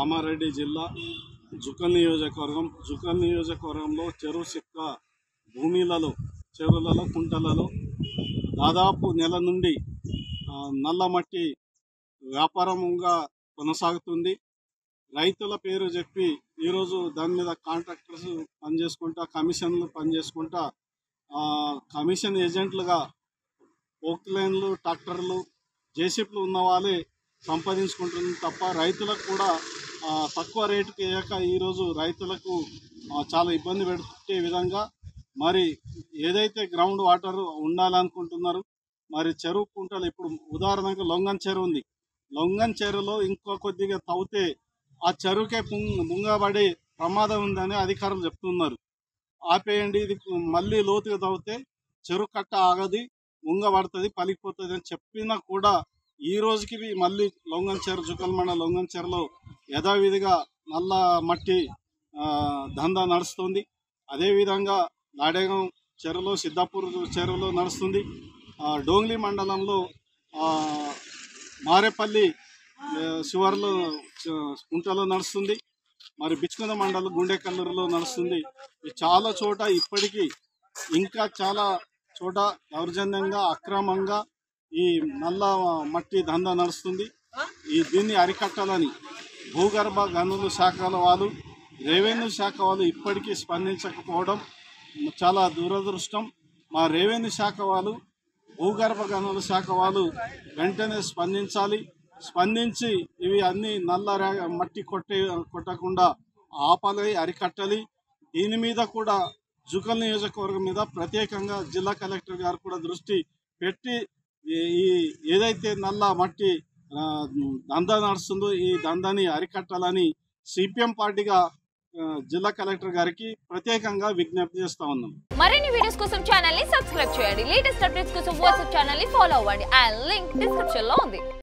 కామారెడ్డి జిల్లా జుకల్ నియోజకవర్గంలో చెరువు సిక్క భూమిలలో చెరువులలో కుంటలలో దాదాపు నెల నుండి నల్ల మట్టి వ్యాపారంగా కొనసాగుతుంది. రైతుల పేరు చెప్పి ఈరోజు దాని మీద కాంట్రాక్టర్స్ పనిచేసుకుంటా కమిషన్లు పనిచేసుకుంటా కమిషన్ ఏజెంట్లుగా పోక్లైన్లు ట్రాక్టర్లు జేసీపీలు ఉన్న వాళ్ళే సంపాదించుకుంటుంది తప్ప రైతులకు కూడా తక్కువ రేటుకి వేయక ఈరోజు రైతులకు చాలా ఇబ్బంది పెట్టే విధంగా మరి ఏదైతే గ్రౌండ్ వాటర్ ఉండాలనుకుంటున్నారు మరి చెరువు కుంటలు ఇప్పుడు ఉదాహరణకు లొంగన్ చెరువు ఉంది. లొంగన్ చెరువులో ఇంకో కొద్దిగా తవ్వితే ఆ చెరువుకే ముంగబడి ప్రమాదం ఉందని అధికారులు చెప్తున్నారు. ఆపేయండి, ఇది మళ్ళీ లోతుగా తవ్వితే చెరువు కట్ట ఆగది, ముంగబడుతుంది, పలికిపోతుంది అని చెప్పినా కూడా ఈ రోజుకి మళ్ళీ జుకల్ మండలం లొంగన్ చెరువులో యథావిధిగా నల్ల మట్టి దందా నడుస్తుంది. అదేవిధంగా లాడేగం చెరువులో సిద్ధాపూర్ చెరువులో నడుస్తుంది. డోంగ్లీ మండలంలో మారేపల్లి శివార్లో కుంటలో నడుస్తుంది. మరి బిచ్చుకుంద మండలం గుండెకల్లూరులో నడుస్తుంది. చాలా చోట ఇప్పటికీ ఇంకా చాలా చోట దౌర్జన్యంగా అక్రమంగా ఈ నల్ల మట్టి దందా నడుస్తుంది. దీన్ని అరికట్టాలని భూగర్భ గనుల శాఖల వాళ్ళు రెవెన్యూ శాఖ వాళ్ళు ఇప్పటికీ స్పందించకపోవడం చాలా దురదృష్టం. మా రెవెన్యూ శాఖ వాళ్ళు భూగర్భ గనుల శాఖ వాళ్ళు వెంటనే స్పందించి ఇవి అన్ని నల్ల మట్టి కొట్టకుండా ఆపాలి, అరికట్టాలి. దీని మీద కూడా జుకల్ నియోజకవర్గం మీద ప్రత్యేకంగా జిల్లా కలెక్టర్ గారు కూడా దృష్టి పెట్టి ఈ ఏదైతే నల్ల మట్టి దందా నడుస్తుందో ఈ దందాని అరికట్టాలని సిపిఎం పార్టీగా జిల్లా కలెక్టర్ గారికి ప్రత్యేకంగా విజ్ఞప్తి చేస్తా ఉన్నాం. మరిన్ని వీడియోస్ కోసం ఛానల్ ని సబ్స్క్రైబ్ చేయండి. లేటెస్ట్ అప్డేట్స్ కోసం వాట్సాప్ ఛానల్ ని ఫాలో అవ్వండి. ఆ లింక్ డిస్క్రిప్షన్ లో ఉంది.